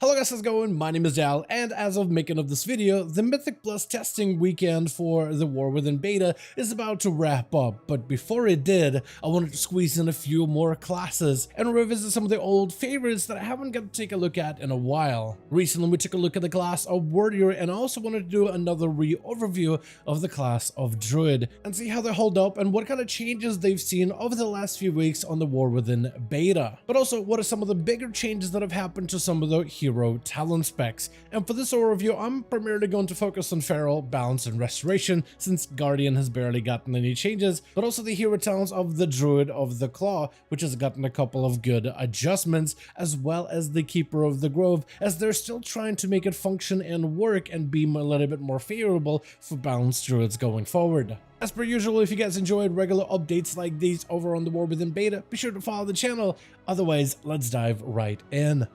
Hello guys, how's it going? My name is Dal, and as of making of this video, the Mythic Plus testing weekend for the War Within beta is about to wrap up, but before it did, I wanted to squeeze in a few more classes and revisit some of the old favorites that I haven't got to take a look at in a while. Recently we took a look at the class of Warrior and I also wanted to do another re-overview of the class of Druid and see how they hold up and what kind of changes they've seen over the last few weeks on the War Within beta. But also, what are some of the bigger changes that have happened to some of the hero talent specs. And for this overview, I'm primarily going to focus on Feral, Balance, and Restoration, since Guardian has barely gotten any changes, but also the hero talents of the Druid of the Claw, which has gotten a couple of good adjustments, as well as the Keeper of the Grove, as they're still trying to make it function and work and be a little bit more favorable for balanced Druids going forward. As per usual, if you guys enjoyed regular updates like these over on the War Within beta, be sure to follow the channel. Otherwise, let's dive right in.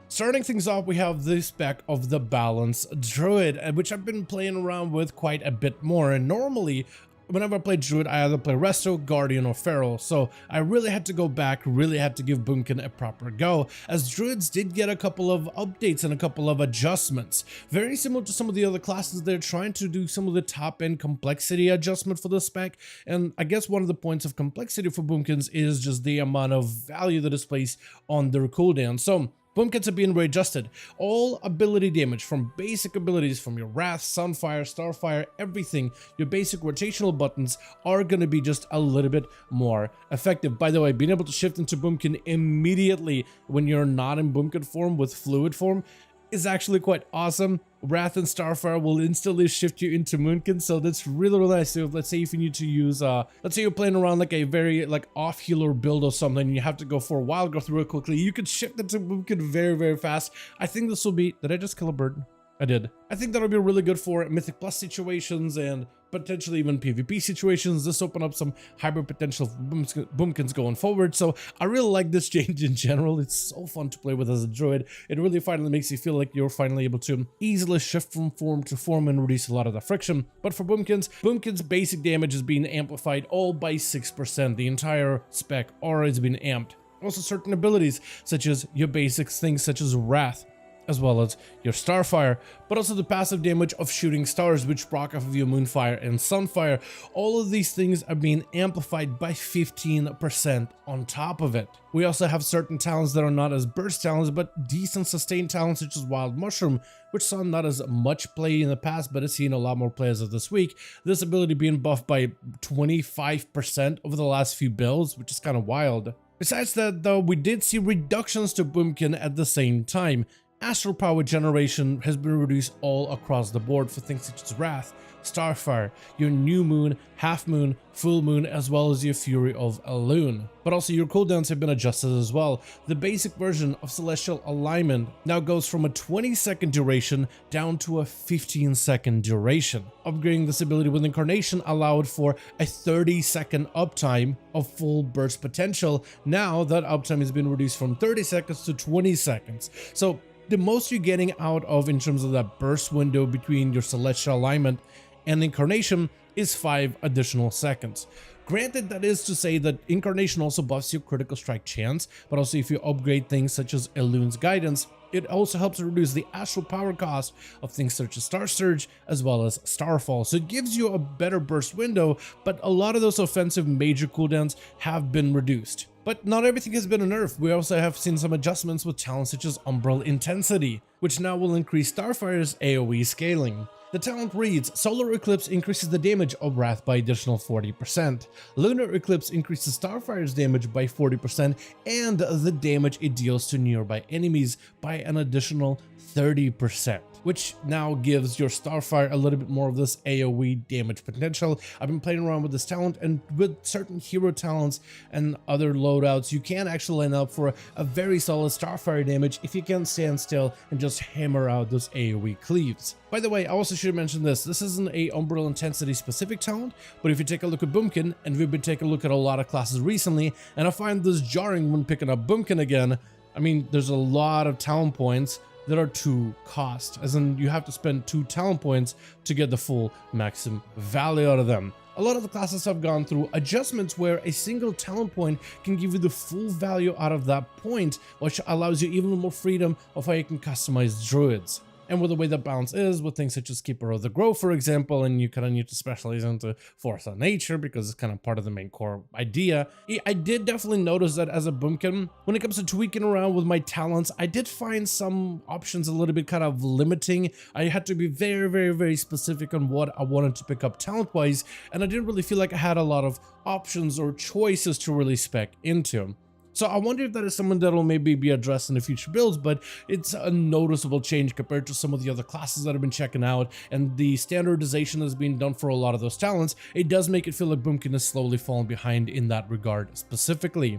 Starting things off, we have the spec of the Balanced Druid, which I've been playing around with quite a bit more. And normally, whenever I play Druid, I either play Resto, Guardian, or Feral, so I really had to go back, really had to give Boomkin a proper go, as Druids did get a couple of updates and a couple of adjustments. Very similar to some of the other classes, they're trying to do some of the top-end complexity adjustment for the spec, and I guess one of the points of complexity for Boomkins is just the amount of value that is placed on their cooldown. So Boomkins are being readjusted. All ability damage from basic abilities from your Wrath, Sunfire, Starfire, everything, your basic rotational buttons are going to be just a little bit more effective. By the way, being able to shift into Boomkin immediately when you're not in Boomkin form with Fluid form is actually quite awesome. Wrath and Starfire will instantly shift you into Moonkin, so that's really nice. So let's say if you need to use, let's say you're playing around like a very off healer build or something, and you have to go for a wild growth real quickly, you could shift into Moonkin very fast. I think this will be, did I just kill a bird? I did. I think that'll be really good for Mythic Plus situations and potentially even PvP situations. This open up some hybrid potential for Boomkins going forward. So I really like this change in general. It's so fun to play with as a Druid. It really finally makes you feel like you're finally able to easily shift from form to form and reduce a lot of the friction. But for Boomkins' basic damage is being amplified all by 6%. The entire spec aura is being amped. Also certain abilities such as your basic things such as Wrath, as well as your Starfire, but also the passive damage of Shooting Stars, which proc off of your Moonfire and Sunfire. All of these things are being amplified by 15% on top of it. We also have certain talents that are not as burst talents, but decent sustained talents such as Wild Mushroom, which saw not as much play in the past, but has seen a lot more play as of this week. This ability being buffed by 25% over the last few builds, which is kind of wild. Besides that, though, we did see reductions to Boomkin at the same time. Astral power generation has been reduced all across the board for things such as Wrath, Starfire, your New Moon, Half Moon, Full Moon, as well as your Fury of Elune. But also your cooldowns have been adjusted as well. The basic version of Celestial Alignment now goes from a 20-second duration down to a 15-second duration. Upgrading this ability with Incarnation allowed for a 30-second uptime of full burst potential. Now that uptime has been reduced from 30 seconds to 20 seconds. So the most you're getting out of in terms of that burst window between your Celestial Alignment and Incarnation is 5 additional seconds. Granted, that is to say that Incarnation also buffs your critical strike chance, but also if you upgrade things such as Elune's Guidance, it also helps to reduce the astral power cost of things such as Star Surge as well as Starfall. So it gives you a better burst window, but a lot of those offensive major cooldowns have been reduced. But not everything has been nerfed. We also have seen some adjustments with talents such as Umbral Intensity, which now will increase Starfire's AoE scaling. The talent reads, Solar Eclipse increases the damage of Wrath by additional 40%. Lunar Eclipse increases Starfire's damage by 40% and the damage it deals to nearby enemies by an additional 30%, which now gives your Starfire a little bit more of this AoE damage potential. I've been playing around with this talent, and with certain hero talents and other loadouts, you can actually line up for a very solid Starfire damage if you can stand still and just hammer out those AoE cleaves. By the way, I also should mention this isn't a Umbral Intensity specific talent, but if you take a look at Boomkin, and we've been taking a look at a lot of classes recently, and I find this jarring when picking up Boomkin again. I mean, there's a lot of talent points that are to cost, as in you have to spend 2 talent points to get the full maximum value out of them. A lot of the classes have gone through adjustments where a single talent point can give you the full value out of that point, which allows you even more freedom of how you can customize druids. And with the way that balance is, with things such as Keeper of the Grove, for example, and you kind of need to specialize into Force of Nature because it's kind of part of the main core idea, I did definitely notice that as a boomkin, when it comes to tweaking around with my talents, I did find some options a little bit kind of limiting. I had to be very specific on what I wanted to pick up talent-wise, and I didn't really feel like I had a lot of options or choices to really spec into. So I wonder if that is someone that will maybe be addressed in the future builds, but it's a noticeable change compared to some of the other classes that I've been checking out, and the standardization that's being done for a lot of those talents. It does make it feel like Boomkin is slowly falling behind in that regard specifically.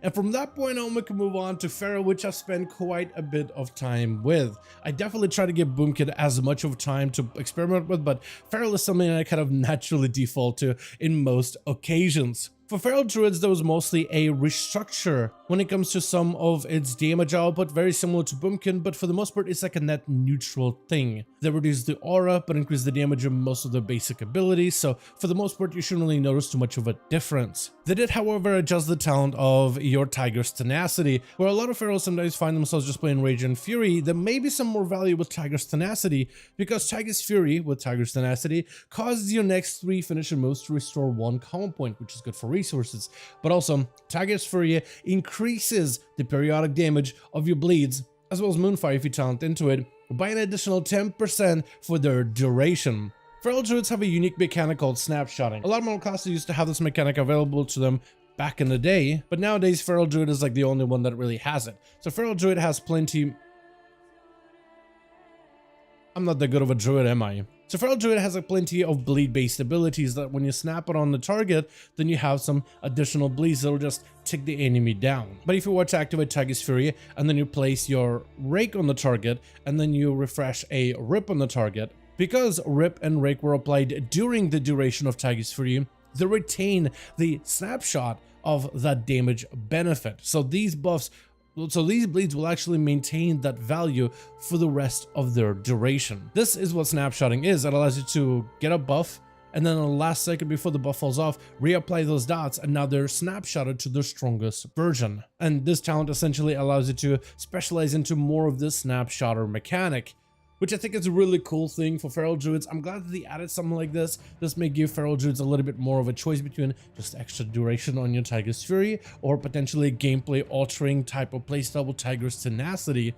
And from that point on, we can move on to Feral, which I've spent quite a bit of time with. I definitely try to give Boomkin as much of time to experiment with, but Feral is something I kind of naturally default to in most occasions. For Feral Druids, there was mostly a restructure when it comes to some of its damage output, very similar to Boomkin, but for the most part, it's like a net neutral thing. They reduce the aura, but increase the damage of most of the basic abilities, so for the most part, you shouldn't really notice too much of a difference. They did, however, adjust the talent of your Tiger's Tenacity, where a lot of Ferals sometimes find themselves just playing Rage and Fury. There may be some more value with Tiger's Tenacity, because Tiger's Fury with Tiger's Tenacity causes your next 3 finisher moves to restore 1 common point, which is good for resources, but also Tiger's Fury increases the periodic damage of your bleeds, as well as Moonfire if you talent into it, by an additional 10% for their duration. Feral Druids have a unique mechanic called snapshotting. A lot of model classes used to have this mechanic available to them back in the day, but nowadays Feral Druid is like the only one that really has it. So Feral Druid has plenty... I'm not that good of a druid, am I? So Feral Druid has plenty of bleed-based abilities that when you snap it on the target, then you have some additional bleeds that'll just tick the enemy down. But if you were to activate Tiger's Fury, and then you place your Rake on the target, and then you refresh a Rip on the target, because Rip and Rake were applied during the duration of Tiger's Fury, they retain the snapshot of that damage benefit. So these bleeds will actually maintain that value for the rest of their duration. This is what snapshotting is. It allows you to get a buff, and then in the last second before the buff falls off, reapply those dots, and now they're snapshotted to their strongest version. And this talent essentially allows you to specialize into more of this snapshotter mechanic, which I think is a really cool thing for Feral Druids. I'm glad that they added something like this. This may give Feral Druids a little bit more of a choice between just extra duration on your Tiger's Fury or potentially gameplay altering type of playstyle with Tiger's Tenacity,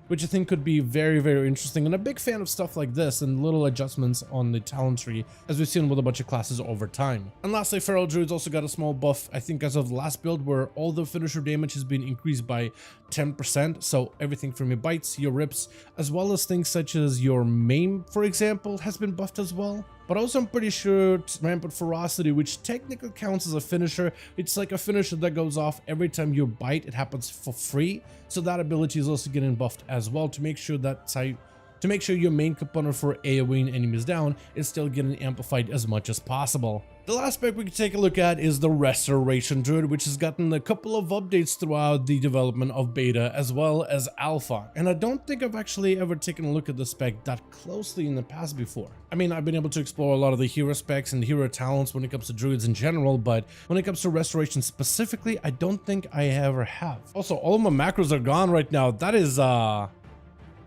which I think could be very interesting. And a big fan of stuff like this and little adjustments on the talent tree, as we've seen with a bunch of classes over time. And lastly, Feral Druids also got a small buff, I think as of the last build, where all the finisher damage has been increased by 10%. So everything from your bites, your rips, as well as things such as your maim, for example, has been buffed as well. But also I'm pretty sure Rampant Ferocity, which technically counts as a finisher, it's like a finisher that goes off every time you bite. It happens for free, so that ability is also getting buffed as well to make sure that your main component for AoEing enemies down is still getting amplified as much as possible. The last spec we can take a look at is the Restoration Druid, which has gotten a couple of updates throughout the development of beta as well as alpha. And I don't think I've actually ever taken a look at the spec that closely in the past before. I mean, I've been able to explore a lot of the hero specs and hero talents when it comes to druids in general, but when it comes to Restoration specifically, I don't think I ever have. Also, all of my macros are gone right now. That is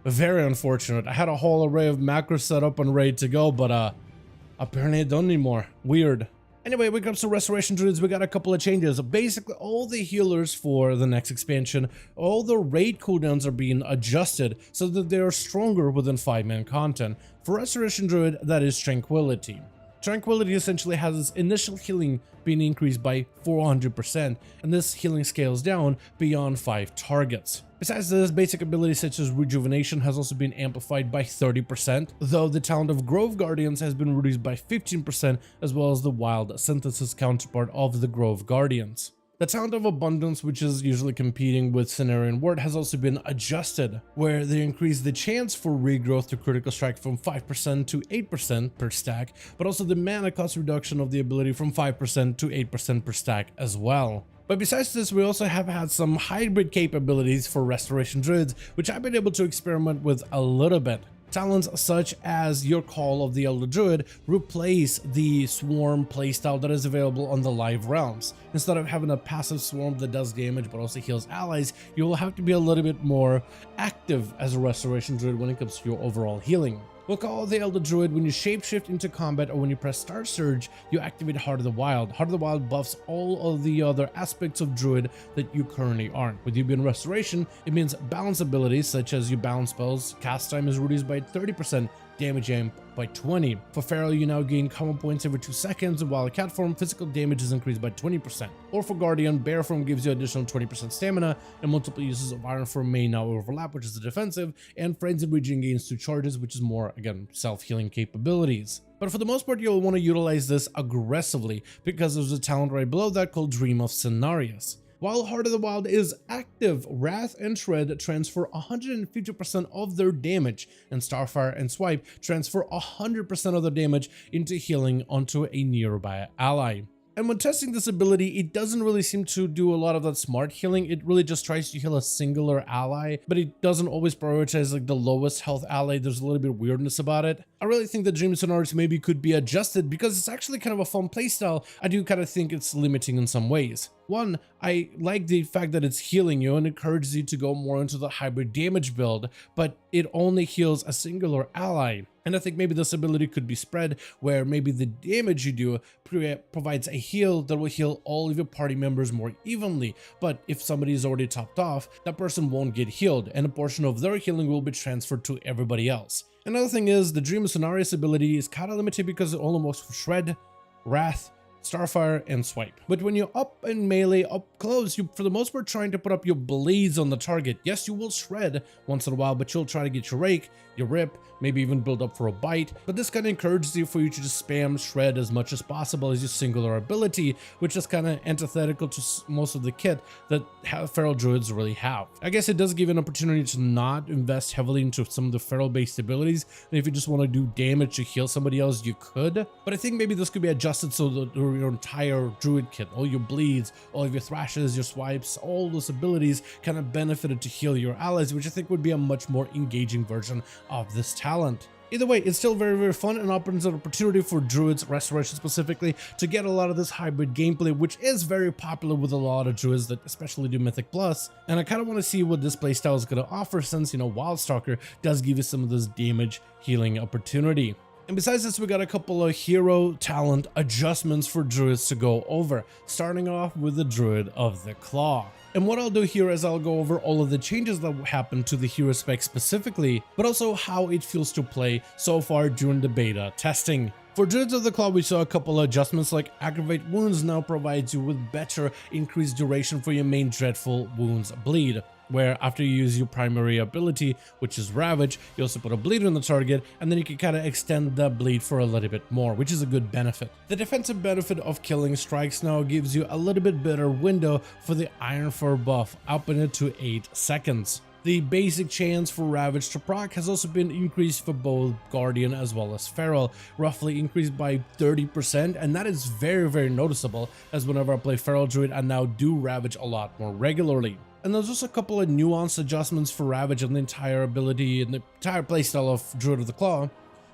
very unfortunate. I had a whole array of macros set up and ready to go, but apparently I don't anymore. Weird. Anyway, when it comes to Restoration Druids, we got a couple of changes. Basically, all the healers for the next expansion, all the raid cooldowns are being adjusted so that they are stronger within 5-man content. For Restoration Druid, that is Tranquility. Tranquility essentially has its initial healing being increased by 400%, and this healing scales down beyond 5 targets. Besides this, basic abilities such as Rejuvenation has also been amplified by 30%, though the talent of Grove Guardians has been reduced by 15%, as well as the Wild Synthesis counterpart of the Grove Guardians. The talent of Abundance, which is usually competing with Cenarian Ward, has also been adjusted, where they increase the chance for regrowth to critical strike from 5% to 8% per stack, but also the mana cost reduction of the ability from 5% to 8% per stack as well. But besides this, we also have had some hybrid capabilities for Restoration Druids, which I've been able to experiment with a little bit. Talents such as your Call of the Elder Druid replace the Swarm playstyle that is available on the live realms. Instead of having a passive swarm that does damage but also heals allies, you will have to be a little bit more active as a Restoration Druid when it comes to your overall healing. We'll call the Elder Druid when you shapeshift into combat or when you press Star Surge, you activate Heart of the Wild. Heart of the Wild buffs all of the other aspects of Druid that you currently aren't. With you being Restoration, it means balance abilities such as your balance spells, cast time is reduced by 30%, damage amp by 20. For Feral, you now gain common points every 2 seconds, while cat form, physical damage is increased by 20%. Or for Guardian, bear form gives you additional 20% stamina, and multiple uses of iron form may now overlap, which is the defensive, and Frenzied Regen gains 2 charges, which is more, again, self-healing capabilities. But for the most part, you'll want to utilize this aggressively, because there's a talent right below that called Dream of Cenarius. While Heart of the Wild is active, Wrath and Shred transfer 150% of their damage, and Starfire and Swipe transfer 100% of their damage into healing onto a nearby ally. And when testing this ability, it doesn't really seem to do a lot of that smart healing. It really just tries to heal a singular ally, but it doesn't always prioritize like the lowest health ally. There's a little bit of weirdness about it. I really think that Dream Scenarios maybe could be adjusted because it's actually kind of a fun playstyle. I do kind of think it's limiting in some ways. One, I like the fact that it's healing you and encourages you to go more into the hybrid damage build, but it only heals a singular ally. And I think maybe this ability could be spread where maybe the damage you do provides a heal that will heal all of your party members more evenly. But if somebody is already topped off, that person won't get healed and a portion of their healing will be transferred to everybody else. Another thing is the Dream of Cenarius ability is kind of limited because it only works for Shred, Wrath, Starfire, and Swipe. But when you're up in melee, up close, you for the most part trying to put up your blades on the target. Yes, you will shred once in a while, but you'll try to get your rake, your rip, maybe even build up for a bite. But this kind of encourages you for you to just spam shred as much as possible as your singular ability, which is kind of antithetical to most of the kit that Feral Druids really have. I guess it does give you an opportunity to not invest heavily into some of the Feral based abilities, and if you just want to do damage to heal somebody else, you could. But I think maybe this could be adjusted so that your entire Druid kit, all your bleeds, all of your thrashes, your swipes, all those abilities kind of benefited to heal your allies, which I think would be a much more engaging version of this talent. Either way, it's still very, very fun and opens an opportunity for Druids, Restoration specifically, to get a lot of this hybrid gameplay, which is very popular with a lot of Druids that especially do Mythic Plus. And I kind of want to see what this playstyle is going to offer since, you know, Wildstalker does give you some of this damage healing opportunity. And besides this, we got a couple of hero talent adjustments for Druids to go over, starting off with the Druid of the Claw. And what I'll do here is I'll go over all of the changes that happened to the hero spec specifically, but also how it feels to play so far during the beta testing. For Druids of the Claw, we saw a couple of adjustments like Aggravate Wounds now provides you with better increased duration for your main Dreadful Wounds bleed, where after you use your primary ability, which is Ravage, you also put a bleed on the target, and then you can kind of extend the bleed for a little bit more, which is a good benefit. The defensive benefit of Killing Strikes now gives you a little bit better window for the Iron Fur buff, upping it to 8 seconds. The basic chance for Ravage to proc has also been increased for both Guardian as well as Feral, roughly increased by 30%, and that is very, very noticeable, as whenever I play Feral Druid, I now do Ravage a lot more regularly. And there's also a couple of nuanced adjustments for Ravage and the entire ability and the entire playstyle of Druid of the Claw,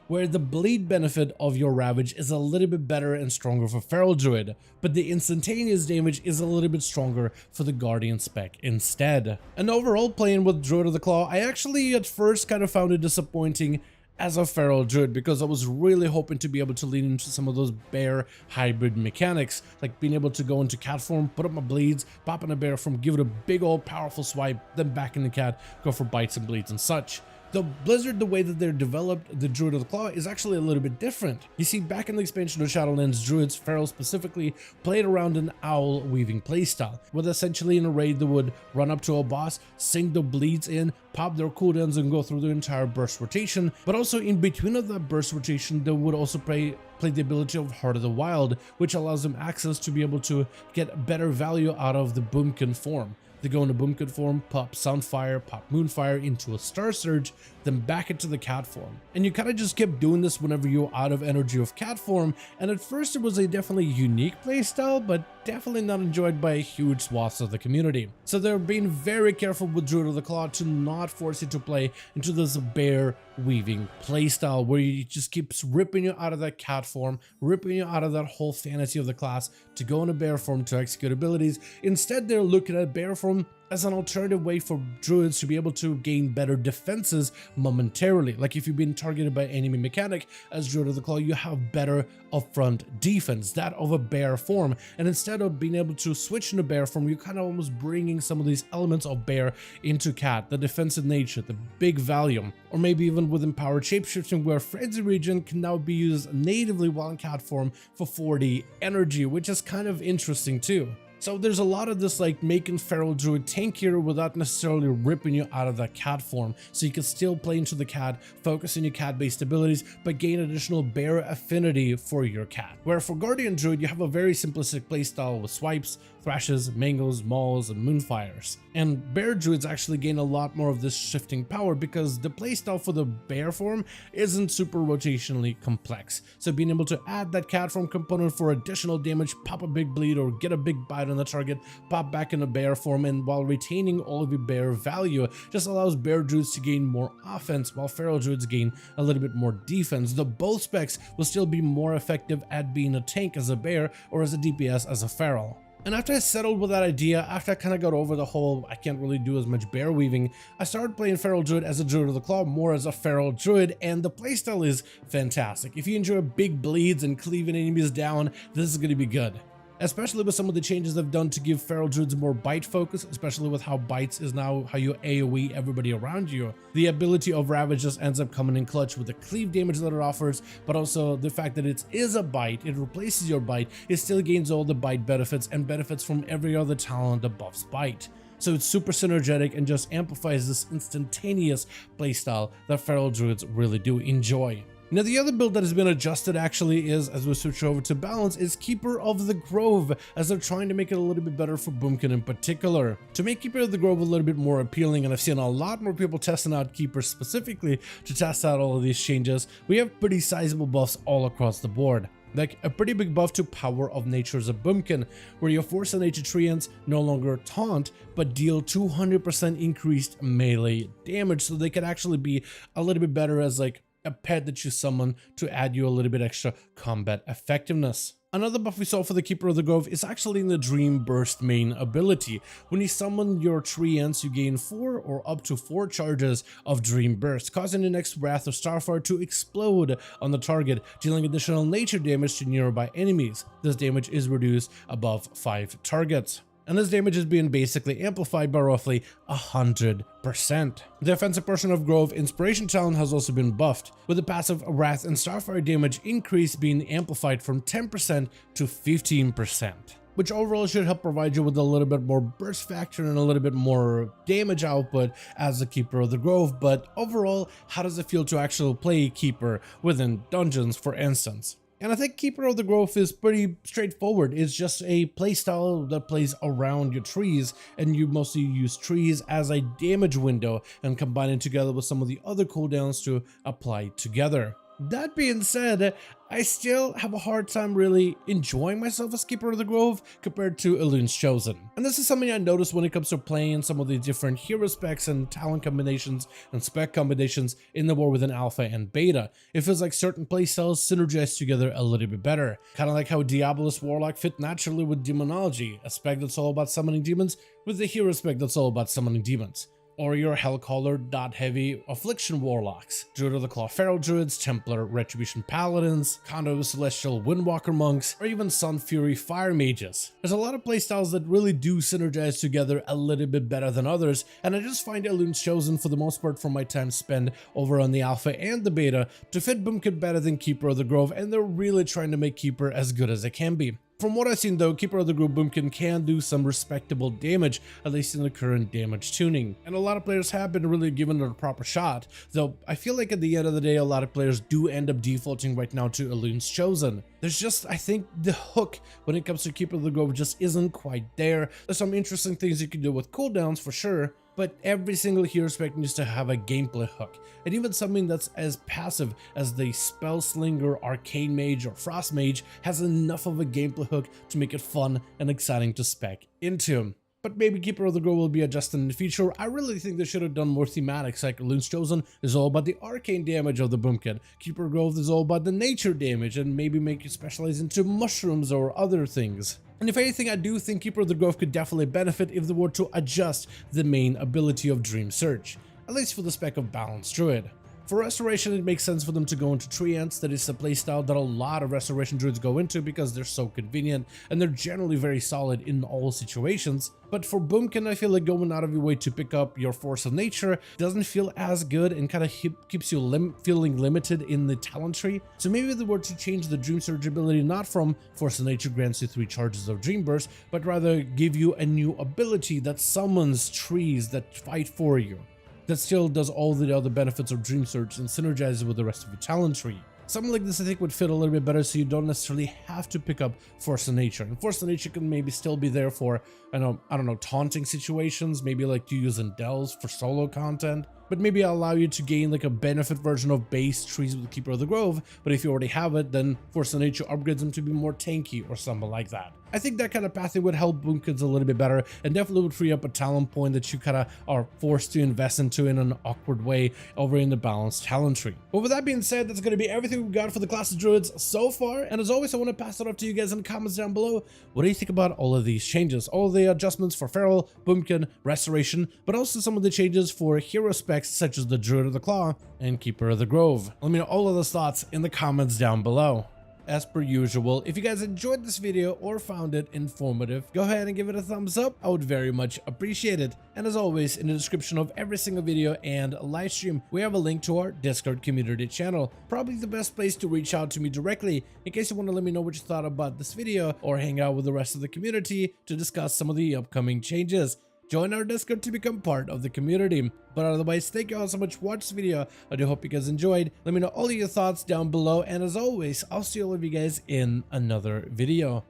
where the bleed benefit of your Ravage is a little bit better and stronger for Feral Druid, but the instantaneous damage is a little bit stronger for the Guardian spec instead. And overall, playing with Druid of the Claw, I actually at first kind of found it disappointing as a Feral Druid because I was really hoping to be able to lean into some of those bear hybrid mechanics, like being able to go into cat form, put up my bleeds, pop in a bear form, give it a big old powerful swipe, then back in the cat, go for bites and bleeds and such. The Blizzard, the way that they're developed the Druid of the Claw is actually a little bit different. You see, back in the expansion of Shadowlands, Druids, Feral specifically, played around an owl weaving playstyle, with essentially in a raid they would run up to a boss, sink the bleeds in, pop their cooldowns and go through the entire burst rotation, but also in between of that burst rotation they would also play the ability of Heart of the Wild, which allows them access to be able to get better value out of the Boomkin form. They go into Boomkin form, pop Soundfire, pop Moonfire into a Star Surge, then back into the cat form. And you kind of just kept doing this whenever you're out of energy of cat form, and at first it was a definitely unique playstyle, but definitely not enjoyed by a huge swath of the community. So they're being very careful with Druid of the Claw to not force you to play into this bear weaving playstyle where you just keeps ripping you out of that cat form, ripping you out of that whole fantasy of the class to go into bear form to execute abilities. Instead, they're looking at bear form as an alternative way for druids to be able to gain better defenses momentarily. Like if you've been targeted by enemy mechanic as Druid of the Claw, you have better upfront defense, that of a bear form. And instead of being able to switch into bear form, you're kind of almost bringing some of these elements of bear into cat, the defensive nature, the big value, or maybe even with empowered shapeshifting where Frenzy Regen can now be used natively while in cat form for 40 energy, which is kind of interesting too. So there's a lot of this like making Feral Druid tankier without necessarily ripping you out of that cat form, so you can still play into the cat, focus on your cat based abilities, but gain additional bear affinity for your cat. Where for Guardian Druid, you have a very simplistic playstyle with swipes, thrashes, mangles, mauls, and moonfires. And bear druids actually gain a lot more of this shifting power because the playstyle for the bear form isn't super rotationally complex. So being able to add that cat form component for additional damage, pop a big bleed or get a big bite on the target, pop back into bear form, and while retaining all of your bear value, just allows bear druids to gain more offense while feral druids gain a little bit more defense. The both specs will still be more effective at being a tank as a bear or as a DPS as a feral. And after I settled with that idea, after I kind of got over the whole I can't really do as much bear weaving, I started playing Feral Druid as a Druid of the Claw, more as a Feral Druid, and the playstyle is fantastic. If you enjoy big bleeds and cleaving enemies down, this is going to be good. Especially with some of the changes they've done to give Feral Druids more bite focus, especially with how bites is now how you AoE everybody around you. The ability of Ravage just ends up coming in clutch with the cleave damage that it offers, but also the fact that it is a bite, it replaces your bite, it still gains all the bite benefits and benefits from every other talent that buffs bite. So it's super synergetic and just amplifies this instantaneous playstyle that Feral Druids really do enjoy. Now the other build that has been adjusted actually is, as we switch over to balance, is Keeper of the Grove, as they're trying to make it a little bit better for Boomkin in particular. To make Keeper of the Grove a little bit more appealing, and I've seen a lot more people testing out Keeper specifically to test out all of these changes, we have pretty sizable buffs all across the board. Like a pretty big buff to Power of Nature as a Boomkin, where your Force of Nature treants no longer taunt, but deal 200% increased melee damage, so they can actually be a little bit better as like a pet that you summon to add you a little bit extra combat effectiveness. Another buff we saw for the Keeper of the Grove is actually in the Dream Burst main ability. When you summon your treants, you gain 4 or up to 4 charges of Dream Burst, causing the next Wrath of Starfire to explode on the target, dealing additional nature damage to nearby enemies. This damage is reduced above 5 targets. And this damage is being basically amplified by roughly 100%. The offensive portion of Grove Inspiration Talent has also been buffed, with the passive Wrath and Starfire damage increase being amplified from 10% to 15%. Which overall should help provide you with a little bit more burst factor and a little bit more damage output as the Keeper of the Grove. But overall, how does it feel to actually play Keeper within dungeons, for instance? And I think Keeper of the Grove is pretty straightforward. It's just a playstyle that plays around your trees, and you mostly use trees as a damage window and combine it together with some of the other cooldowns to apply together. That being said, I still have a hard time really enjoying myself as Keeper of the Grove compared to Elune's Chosen. And this is something I noticed when it comes to playing some of the different hero specs and talent combinations and spec combinations in the War Within Alpha and Beta. It feels like certain playstyles synergize together a little bit better. Kind of like how Diabolus Warlock fit naturally with Demonology, a spec that's all about summoning demons, with the hero spec that's all about summoning demons. Or your Hellcaller, Dot Heavy, Affliction Warlocks, Druid of the Claw Feral Druids, Templar Retribution Paladins, Condo Celestial Windwalker Monks, or even Sun Fury Fire Mages. There's a lot of playstyles that really do synergize together a little bit better than others, and I just find Elune's Chosen for the most part from my time spent over on the Alpha and the Beta to fit Boomkin better than Keeper of the Grove, and they're really trying to make Keeper as good as it can be. From what I've seen though, Keeper of the Grove Boomkin can do some respectable damage, at least in the current damage tuning. And a lot of players have been really given it a proper shot, though I feel like at the end of the day, a lot of players do end up defaulting right now to Elune's Chosen. There's just, I think the hook when it comes to Keeper of the Grove just isn't quite there. There's some interesting things you can do with cooldowns for sure, but every single hero spec needs to have a gameplay hook, and even something that's as passive as the Spellslinger, Arcane Mage, or Frost Mage has enough of a gameplay hook to make it fun and exciting to spec into. but maybe Keeper of the Grove will be adjusted in the future. I really think they should have done more thematics, like Runes Chosen is all about the arcane damage of the Boomkin, Keeper of the Grove is all about the nature damage, and maybe make you specialize into mushrooms or other things. And if anything, I do think Keeper of the Grove could definitely benefit if they were to adjust the main ability of Dream Search, at least for the spec of Balanced Druid. For Restoration, it makes sense for them to go into Treants. That is a playstyle that a lot of Restoration Druids go into because they're so convenient and they're generally very solid in all situations. But for Boomkin, I feel like going out of your way to pick up your Force of Nature doesn't feel as good and kind of keeps you feeling limited in the talent tree. So maybe they were to change the Dream Surge ability not from Force of Nature grants you 3 charges of Dream Burst, but rather give you a new ability that summons trees that fight for you, that still does all the other benefits of Dream Search and synergizes with the rest of your talent tree. Something like this I think would fit a little bit better, so you don't necessarily have to pick up Force of Nature. And Force of Nature can maybe still be there for, I don't know, taunting situations, maybe like to use in Dells for solo content, but maybe allow you to gain like a benefit version of base trees with the Keeper of the Grove. But if you already have it, then Force of Nature upgrades them to be more tanky or something like that. I think that kind of pathing would help Boomkins a little bit better and definitely would free up a talent point that you kind of are forced to invest into in an awkward way over in the balanced talent tree. But with that being said, that's going to be everything we've got for the class of Druids so far. And as always, I want to pass it off to you guys in the comments down below. What do you think about all of these changes? All of the adjustments for Feral, Boomkin, Restoration, but also some of the changes for hero specs such as the Druid of the Claw and Keeper of the Grove. Let me know all of those thoughts in the comments down below. As per usual, if you guys enjoyed this video or found it informative, go ahead and give it a thumbs up. I would very much appreciate it. And as always, in the description of every single video and live stream, we have a link to our Discord community channel. Probably the best place to reach out to me directly in case you want to let me know what you thought about this video or hang out with the rest of the community to discuss some of the upcoming changes. Join our Discord to become part of the community. But otherwise, thank you all so much for watching this video. I do hope you guys enjoyed. Let me know all of your thoughts down below. And as always, I'll see all of you guys in another video.